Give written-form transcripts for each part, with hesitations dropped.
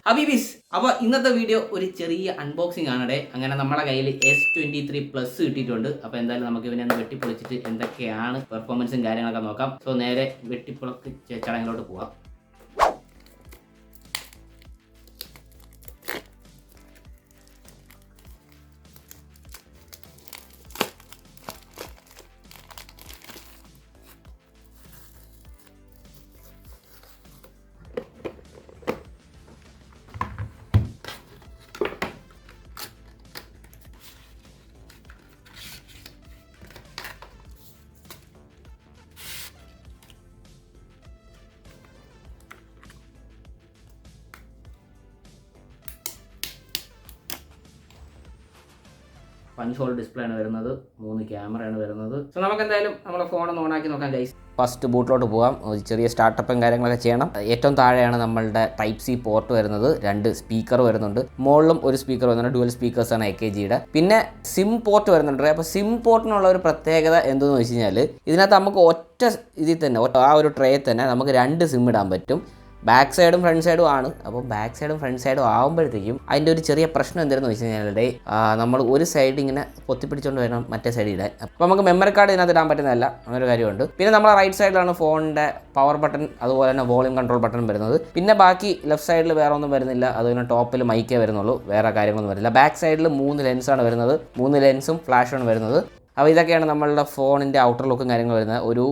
ഹബീബീസ്, അപ്പോൾ ഇന്നത്തെ വീഡിയോ ഒരു ചെറിയ അൺബോക്സിംഗ് ആണേ. അങ്ങനെ നമ്മുടെ കയ്യിൽ S23 പ്ലസ് കിട്ടിയിട്ടുണ്ട്. അപ്പോൾ എന്തായാലും നമുക്ക് ഇവനെ ഒന്ന് വെട്ടിപ്പൊളിച്ചിട്ട് എന്തൊക്കെയാണ് പെർഫോമൻസും കാര്യങ്ങളൊക്കെ നോക്കാം. സോ നേരെ വെട്ടിപ്പൊളക്ക് ചടങ്ങിലോട്ട് പോവാം. പഞ്ച് ഹോൾ ഡിസ്പ്ലേ ആണ് വരുന്നത്, 3 ക്യാമറയാണ് വരുന്നത്. സോ നമുക്ക് എന്തായാലും നമ്മുടെ ഫോൺ ഒന്ന് ഓണാക്കി നോക്കാം ഗൈസ്. ഫസ്റ്റ് ബൂട്ടിലോട്ട് പോകാം. ഒരു ചെറിയ സ്റ്റാർട്ടപ്പും കാര്യങ്ങളൊക്കെ ചെയ്യണം. ഏറ്റവും താഴെയാണ് നമ്മളുടെ ടൈപ്പ് സി പോർട്ട് വരുന്നത്. 2 സ്പീക്കർ വരുന്നുണ്ട്. മുകളിലും ഒരു സ്പീക്കർ വരുന്നുണ്ട്. ഡുവൽ സ്പീക്കേഴ്സാണ് AKGയുടെ. പിന്നെ സിം പോർട്ട് വരുന്നുണ്ട്. അപ്പോൾ സിം പോർട്ടിനുള്ള ഒരു പ്രത്യേകത എന്തെന്ന് വെച്ച് കഴിഞ്ഞാൽ ഇതിനകത്ത് നമുക്ക് ഒറ്റ ഇതിൽ തന്നെ ആ ഒരു ട്രേയിൽ തന്നെ നമുക്ക് 2 സിം ഇടാൻ പറ്റും. ബാക്ക് സൈഡും ഫ്രണ്ട് സൈഡും ആണ്. അപ്പോൾ ബാക്ക് സൈഡും ഫ്രണ്ട് സൈഡും ആകുമ്പോഴത്തേക്കും അതിൻ്റെ ഒരു ചെറിയ പ്രശ്നം എന്താണെന്ന് വെച്ച് കഴിഞ്ഞാൽ നമ്മൾ ഒരു സൈഡ് ഇങ്ങനെ പൊത്തിപ്പിടിച്ചുകൊണ്ട് വരണം മറ്റേ സൈഡ് ഇടാൻ. അപ്പോൾ നമുക്ക് മെമ്മറി കാർഡ് ഇതിനകത്ത് ഇടാൻ പറ്റുന്നതല്ല, അങ്ങനൊരു കാര്യമുണ്ട്. പിന്നെ നമ്മളെ റൈറ്റ് സൈഡിലാണ് ഫോണിൻ്റെ പവർ ബട്ടൺ, അതുപോലെ തന്നെ വോളിയം കൺട്രോൾ ബട്ടൺ വരുന്നത്. പിന്നെ ബാക്കി ലെഫ്റ്റ് സൈഡിൽ വേറെ ഒന്നും വരുന്നില്ല. അതുപോലെ ടോപ്പിൽ മൈക്കേ വരുന്നുള്ളൂ, വേറെ കാര്യങ്ങളൊന്നും വരുന്നില്ല. ബാക്ക് സൈഡിൽ 3 ലെൻസാണ് വരുന്നത്. 3 ലെൻസും ഫ്ലാഷാണ് വരുന്നത്. അപ്പോൾ ഇതൊക്കെയാണ് നമ്മളുടെ ഫോണിൻ്റെ ഔട്ടർ ലുക്കും കാര്യങ്ങൾ വരുന്നത്. ഒരു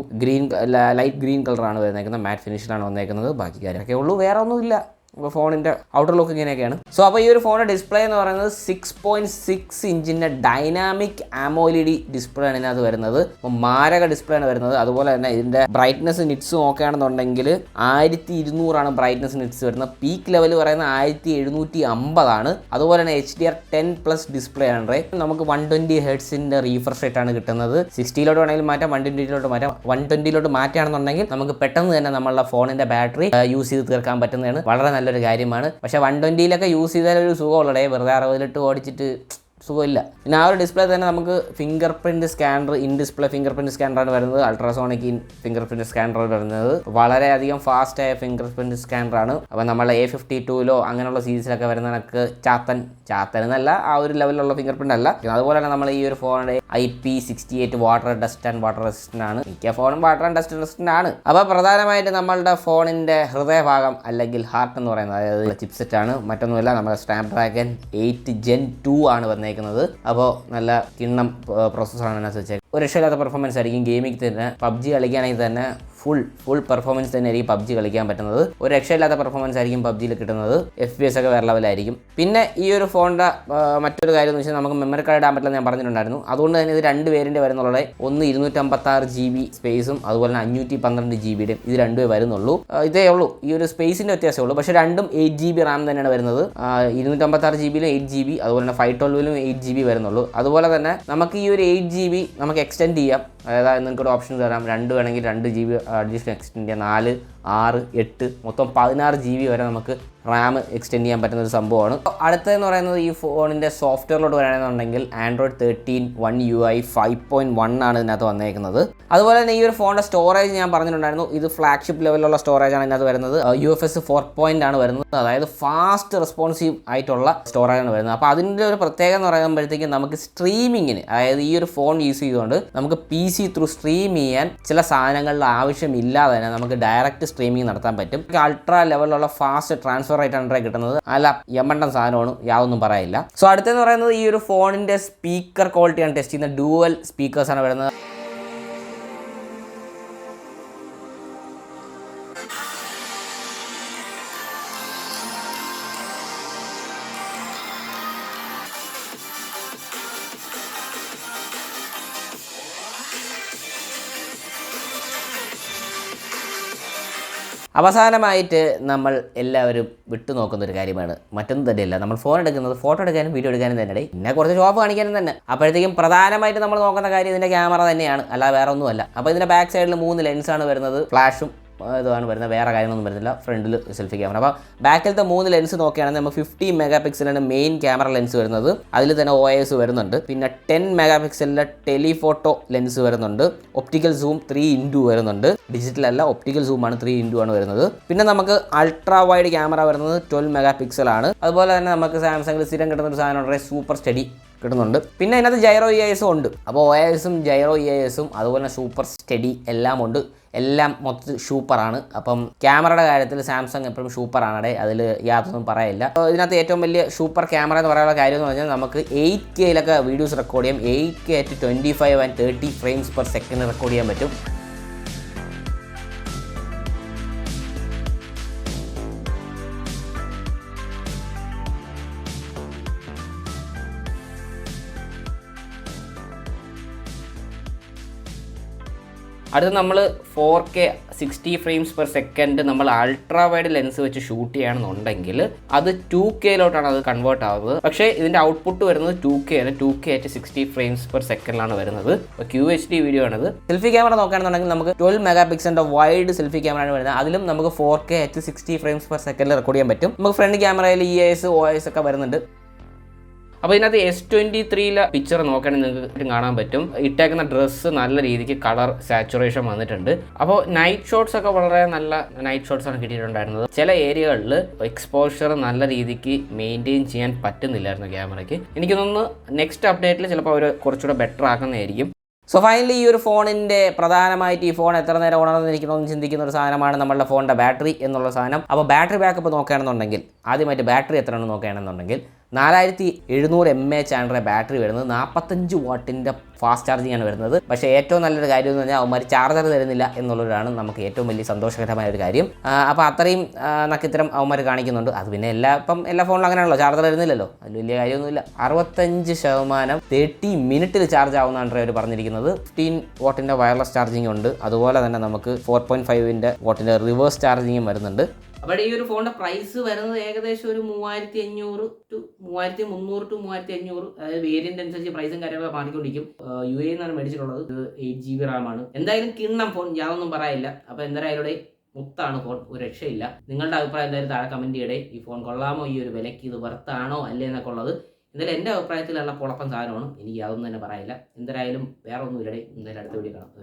ലൈറ്റ് ഗ്രീൻ കളറാണ് വരുന്നേക്കുന്നത്. മാറ്റ് ഫിനിഷിലാണ് വന്നേക്കുന്നത്. ബാക്കി കാര്യമൊക്കെ ഉള്ളൂ, വേറെ ഒന്നുമില്ല. അപ്പോൾ ഫോണിൻ്റെ ഔട്ടർ ലുക്ക് ഇങ്ങനെയൊക്കെയാണ്. സോ അപ്പോൾ ഈ ഒരു ഫോണിൻ്റെ ഡിസ്പ്ലേ എന്ന് പറയുന്നത് 6.6 ഇഞ്ചിൻ്റെ ഡൈനാമിക് AMOLED ഡിസ്പ്ലേ ആണ് ഇതിനകത്ത് വരുന്നത്. അപ്പോൾ മാരക ഡിസ്പ്ലേ ആണ് വരുന്നത്. അതുപോലെ തന്നെ ഇതിൻ്റെ ബ്രൈറ്റ്നസ് നിറ്റ്സ് നോക്കുകയാണെന്നുണ്ടെങ്കിൽ 1200 ബ്രൈറ്റ്നസ് നിറ്റ്സ് വരുന്നത്. പീക്ക് ലെവൽ പറയുന്നത് 1750. അതുപോലെ തന്നെ HDR10+ ഡിസ്പ്ലേ ആണ്. നമുക്ക് 120 ഹെർട്സിൻ്റെ റീഫ്രഷ് റേറ്റ് ആണ് കിട്ടുന്നത്. 60 വേണമെങ്കിലും മാറ്റാം, 120 മാറ്റാം. 120 മാറ്റുകയാണെന്നുണ്ടെങ്കിൽ നമുക്ക് പെട്ടെന്ന് തന്നെ നമ്മളുടെ ഫോണിൻ്റെ ബാറ്ററി യൂസ് ചെയ്ത് തീർക്കാൻ പറ്റുന്നതാണ്. വളരെ നല്ലൊരു കാര്യമാണ്. പക്ഷേ 120 യൂസ് ചെയ്താൽ ഒരു സുഖമുള്ളടേ, വെറുതെ 60 ഓടിച്ചിട്ട് സുഖമില്ല. പിന്നെ ആ ഒരു ഡിസ്പ്ലേ തന്നെ നമുക്ക് fingerprint scanner, in display fingerprint സ്കാനറാണ് വരുന്നത്. അൾട്രാസോണിക് ഇൻ ഫിംഗർ പ്രിൻറ്റ് സ്കാനറാണ് വരുന്നത്. വളരെയധികം ഫാസ്റ്റായ ഫിംഗർ പ്രിൻറ്റ് സ്കാനറാണ്. അപ്പോൾ നമ്മളെ A52 അങ്ങനെയുള്ള സീരീസിലൊക്കെ വരുന്ന കണക്ക് ചാത്തൻ എന്നല്ല, ആ ഒരു ലെവലിലുള്ള ഫിംഗർ പ്രിൻ്റ് അല്ല. അതുപോലെ തന്നെ നമ്മൾ ഈ ഒരു ഫോണിൻ്റെ IP68 water dust and water resistant ആണ്. മിക്ക ഫോണും വാട്ടർ ആൻഡ് ഡസ്റ്റ് റെസിസ്റ്റൻ്റ് ആണ്. അപ്പോൾ പ്രധാനമായിട്ട് നമ്മളുടെ ഫോണിൻ്റെ ഹൃദയഭാഗം അല്ലെങ്കിൽ ഹാർട്ട് എന്ന് പറയുന്നത്, അതായത് ചിപ്സെറ്റ് ആണ്, മറ്റൊന്നുമില്ല. നമ്മുടെ സ്നാപ്ഡ്രാഗൺ 8 Gen 2 ആണ് വന്നേക്കുന്നത്. അപ്പോൾ നല്ല കിണ്ണം പ്രോസസ്സറാണ് അതിനകത്ത് വെച്ചേക്കുന്നത്. ഒരു രക്ഷയില്ലാത്ത പെർഫോമൻസ് ആയിരിക്കും. ഗെയിമിംഗ് തന്നെ PUBG കളിക്കുകയാണെങ്കിൽ തന്നെ ഫുൾ പെർഫോമൻസ് തന്നെ ആയിരിക്കും PUBG കളിക്കാൻ പറ്റുന്നത്. ഒരു രക്ഷയില്ലാത്ത പെർഫോമൻസ് ആയിരിക്കും PUBGയിൽ കിട്ടുന്നത്. FPS ഒക്കെ വേറെ ലെവലായിരിക്കും. പിന്നെ ഈ ഒരു ഫോണിൻ്റെ മറ്റൊരു കാര്യം എന്ന് വെച്ചാൽ നമുക്ക് മെമ്മറി കാർഡ് ഇടാൻ പറ്റില്ല, ഞാൻ പറഞ്ഞിട്ടുണ്ടായിരുന്നു. അതുകൊണ്ട് തന്നെ ഇത് 2 വേരിയൻ്റ് വരുന്നുള്ളത്. ഒന്ന് 256 GB സ്പേസും അതുപോലെ തന്നെ 512 GB ഇത് 2 വരുന്നുള്ളൂ. ഇതേ ഉള്ളൂ, ഈ ഒരു സ്പേസിൻ്റെ വ്യത്യാസമേ ഉള്ളൂ. പക്ഷേ രണ്ടും 8 GB റാം തന്നെയാണ് വരുന്നത്. 256 GB 8 GB, അതുപോലെ തന്നെ 512 8 GB വരുന്നുള്ളൂ. അതുപോലെ തന്നെ നമുക്ക് ഈ ഒരു 8 GB നമുക്ക് എക്സ്റ്റെൻഡ് ചെയ്യാം. അതായത് നിങ്ങൾക്കൊരു ഓപ്ഷൻ തരാം, 2 വേണമെങ്കിൽ 2 GB അഡീഷണൽ എക്സ്റ്റെൻഡ് ചെയ്യാം. 4, 6, 8 മൊത്തം 16 GB വരെ നമുക്ക് റാം എക്സ്റ്റെൻഡ് ചെയ്യാൻ പറ്റുന്ന ഒരു സംഭവമാണ്. അടുത്തതെന്ന് പറയുന്നത് ഈ ഫോണിൻ്റെ സോഫ്റ്റ്വെയറിലോട്ട് വരികയാണെന്നുണ്ടെങ്കിൽ Android 13 One UI 5.1 ആണ് ഇതിനകത്ത് വന്നേക്കുന്നത്. അതുപോലെ തന്നെ ഈ ഒരു ഫോണിൻ്റെ സ്റ്റോറേജ് ഞാൻ പറഞ്ഞിട്ടുണ്ടായിരുന്നു. ഇത് ഫ്ലാഗ്ഷിപ്പ് ലെവലിലുള്ള സ്റ്റോറേജ് ആണ് ഇതിനകത്ത് വരുന്നത്. UFS 4 ആണ് വരുന്നത്. അതായത് ഫാസ്റ്റ് റെസ്പോൺസീവ് ആയിട്ടുള്ള സ്റ്റോറേജ് ആണ് വരുന്നത്. അപ്പോൾ അതിൻ്റെ ഒരു പ്രത്യേകത എന്ന് പറയുമ്പോഴത്തേക്കും നമുക്ക് സ്ട്രീമിങ്ങിന്, അതായത് ഈ ഒരു ഫോൺ യൂസ് ചെയ്തുകൊണ്ട് നമുക്ക് PC ത്രൂ സ്ട്രീം ചെയ്യാൻ ചില സാധനങ്ങളുടെ ആവശ്യമില്ലാതെ തന്നെ നമുക്ക് ഡയറക്റ്റ് സ്ട്രീമിംഗ് നടത്താൻ പറ്റും. അൾട്രാ ലെവലിലുള്ള ഫാസ്റ്റ് ട്രാൻസ്ഫർ റേറ്റ് ആണ് കിട്ടുന്നത്. അല്ല യമണ്ടൻ സാധനമാണ്, യാതൊന്നും പറയില്ല. സോ അടുത്തെന്ന് പറയുന്നത് ഈ ഒരു ഫോണിൻ്റെ സ്പീക്കർ ക്വാളിറ്റിയാണ് ടെസ്റ്റ് ചെയ്യുന്നത്. ഡ്യുവൽ സ്പീക്കേഴ്സാണ് വരുന്നത്. അവസാനമായിട്ട് നമ്മൾ എല്ലാവരും വിട്ടുനോക്കുന്നൊരു കാര്യമാണ്, മറ്റൊന്നും തന്നെയല്ല. നമ്മൾ ഫോൺ എടുക്കുന്നത് ഫോട്ടോ എടുക്കാനും വീഡിയോ എടുക്കാനും തന്നെ, പിന്നെ കുറച്ച് ഷോപ്പ് കാണിക്കാനും തന്നെ. അപ്പോഴത്തേക്കും പ്രധാനമായിട്ട് നമ്മൾ നോക്കുന്ന കാര്യം ഇതിൻ്റെ ക്യാമറ തന്നെയാണ്, അല്ല വേറെ ഒന്നുമല്ല. അപ്പോൾ ഇതിൻ്റെ ബാക്ക് സൈഡിൽ 3 ലെൻസാണ് വരുന്നത്. ഫ്ലാഷും ഇതാണ് വരുന്നത്, വേറെ കാര്യങ്ങളൊന്നും വരുന്നില്ല. ഫ്രണ്ടിൽ സെൽഫി ക്യാമറ. അപ്പോൾ ബാക്കിലത്തെ 3 ലെൻസ് നോക്കുകയാണെങ്കിൽ നമുക്ക് 50 മെഗാ പിക്സലാണ് മെയിൻ ക്യാമറ ലെൻസ് വരുന്നത്. അതിൽ തന്നെ OIS വരുന്നുണ്ട്. പിന്നെ 10 മെഗാ പിക്സലിൻ്റെ ടെലിഫോട്ടോ ലെൻസ് വരുന്നുണ്ട്. ഒപ്റ്റിക്കൽ സൂം 3x വരുന്നുണ്ട്. ഡിജിറ്റൽ അല്ല, ഒപ്റ്റിക്കൽ സൂം ആണ്, 3x ആണ് വരുന്നത്. പിന്നെ നമുക്ക് അൾട്രാ വൈഡ് ക്യാമറ വരുന്നത് 12 മെഗാ പിക്സലാണ്. അതുപോലെ തന്നെ നമുക്ക് സാംസങ്ങിൽ സ്ഥിരം കിട്ടുന്ന ഒരു സാധനം സൂപ്പർ സ്റ്റഡി കിട്ടുന്നുണ്ട്. പിന്നെ അതിനകത്ത് ജൈറോ EIS ഉണ്ട്. അപ്പോൾ OISഉം ജൈറോ EISഉം അതുപോലെ സൂപ്പർ സ്റ്റഡി എല്ലാം ഉണ്ട്. എല്ലാം മൊത്തത്തിൽ സൂപ്പറാണ്. അപ്പം ക്യാമറയുടെ കാര്യത്തിൽ സാംസങ് എപ്പോഴും സൂപ്പറാണ്, അതിൽ യാതൊന്നും പറയില്ല. അപ്പോൾ ഇതിനകത്ത് ഏറ്റവും വലിയ സൂപ്പർ ക്യാമറ എന്ന് പറയാനുള്ള കാര്യം എന്ന് പറഞ്ഞാൽ നമുക്ക് 8Kയിലൊക്കെ വീഡിയോസ് റെക്കോർഡ് ചെയ്യാം. 8K at 25 and 30 frames per second record ചെയ്യാൻ പറ്റും. അടുത്ത് നമ്മൾ 4K 60 frames per second നമ്മൾ അൾട്രാ വൈഡ് ലെൻസ് വെച്ച് ഷൂട്ട് ചെയ്യുകയാണെന്നുണ്ടെങ്കിൽ അത് 2Kയിലോട്ടാണ് അത് കൺവേർട്ട് ആവുന്നത്. പക്ഷേ ഇതിൻ്റെ ഔട്ട്പുട്ട് വരുന്നത് 2K ആണ്. 2K at 60 frames per second വരുന്നത്. അപ്പോൾ QHD വീഡിയോ ആണത്. സെൽഫി ക്യാമറ നോക്കുകയാണെന്നുണ്ടെങ്കിൽ നമുക്ക് 12 മെഗാ പിക്സലിൻ്റെ വൈഡ് സെൽഫി ക്യാമറ ആണ് വരുന്നത്. അതിലും നമുക്ക് 4K at 60 frames per second record ചെയ്യാൻ പറ്റും. നമുക്ക് ഫ്രണ്ട് ക്യാമറയിൽ EIS OIS ഒക്കെ വരുന്നുണ്ട്. അപ്പോൾ ഇതിനകത്ത് S23 പിക്ചർ നോക്കുകയാണെങ്കിൽ നിങ്ങൾക്ക് കാണാൻ പറ്റും. ഇട്ടേക്കുന്ന ഡ്രസ്സ് നല്ല രീതിക്ക് കളർ സാച്ചുറേഷൻ വന്നിട്ടുണ്ട്. അപ്പോൾ നൈറ്റ് ഷോട്ട്സ് ഒക്കെ വളരെ നല്ല നൈറ്റ് ഷോട്ട്സ് ആണ് കിട്ടിയിട്ടുണ്ടായിരുന്നത്. ചില ഏരിയകളിൽ എക്സ്പോഷർ നല്ല രീതിക്ക് മെയിൻറ്റെയിൻ ചെയ്യാൻ പറ്റുന്നില്ലായിരുന്നു ക്യാമറയ്ക്ക്. എനിക്ക് തോന്നുന്നു നെക്സ്റ്റ് അപ്ഡേറ്റിൽ ചിലപ്പോൾ അവർ കുറച്ചുകൂടെ ബെറ്റർ ആക്കുന്നതായിരിക്കും. സോ ഫൈനലി ഈ ഒരു ഫോണിൻ്റെ പ്രധാനമായിട്ട് ഈ ഫോൺ എത്ര നേരം ഉണർന്നിരിക്കണമെന്ന് ചിന്തിക്കുന്ന ഒരു സാധനമാണ് നമ്മളുടെ ഫോണിൻ്റെ ബാറ്ററി എന്നുള്ള സാധനം. അപ്പോൾ ബാറ്ററി ബാക്കപ്പ് നോക്കുകയാണെന്നുണ്ടെങ്കിൽ ആദ്യമായിട്ട് ബാറ്ററി എത്രയാണെന്ന് നോക്കുകയാണെന്നുണ്ടെങ്കിൽ 4700 mAh ആണ് ബാറ്ററി വരുന്നത്. 45 വാട്ടിൻ്റെ ഫാസ്റ്റ് ചാർജിങ് ആണ് വരുന്നത്. പക്ഷേ ഏറ്റവും നല്ലൊരു കാര്യം എന്ന് പറഞ്ഞാൽ അവന്മാർ ചാർജർ തരുന്നില്ല എന്നുള്ളതാണ് നമുക്ക് ഏറ്റവും വലിയ സന്തോഷകരമായ ഒരു കാര്യം. അപ്പോൾ അത്രയും നക്കിത്തരം അവന്മാർ കാണിക്കുന്നുണ്ട്. അത് പിന്നെ എല്ലാ ഫോണിലും അങ്ങനെയാണല്ലോ, ചാർജർ തരുന്നില്ലല്ലോ, അതിൽ വലിയ കാര്യമൊന്നുമില്ല. 65% 30 മിനിറ്റിൽ ചാർജ് ആവുന്നതാണ് അവർ പറഞ്ഞിരിക്കുന്നത്. 15 വാട്ടിൻ്റെ വയർലെസ് ചാർജിങ് ഉണ്ട്. അതുപോലെ തന്നെ നമുക്ക് 4.5 വാട്ടിൻ്റെ റിവേഴ്സ് ചാർജിങ്ങും വരുന്നുണ്ട്. അപ്പോൾ ഈ ഒരു ഫോണിൻ്റെ പ്രൈസ് വരുന്നത് ഏകദേശം ഒരു 3500 to 3300 to 3500, അതായത് വേരിയൻ്റ് അനുസരിച്ച് പ്രൈസും കാര്യങ്ങളൊക്കെ മാറിക്കൊണ്ടിരിക്കും. UAE നിന്നാണ് മേടിച്ചിട്ടുള്ളത്. 8GB RAM ആണ്. എന്തായാലും കിണ്ണം ഫോൺ, യാതൊന്നും പറയില്ല. അപ്പോൾ എന്തായാലും മുത്താണ് ഫോൺ, ഒരു രക്ഷയില്ല. നിങ്ങളുടെ അഭിപ്രായം എന്തായാലും താഴെ കമൻറ്റ് ചെയ്യണേ. ഈ ഫോൺ കൊള്ളാമോ, ഈ ഒരു വിലയ്ക്ക് ഇത് വർത്താണോ അല്ലേ എന്നൊക്കെ ഉള്ളത്. എന്തായാലും എൻ്റെ അഭിപ്രായത്തിലുള്ള പൊളപ്പം സാധനമാണ്, എനിക്ക് യാതൊന്നും തന്നെ പറയില്ല. എന്തായാലും വേറെ ഒന്നും ഇല്ലടേ. എന്തായാലും അടുത്ത വീഡിയോ കാണാം.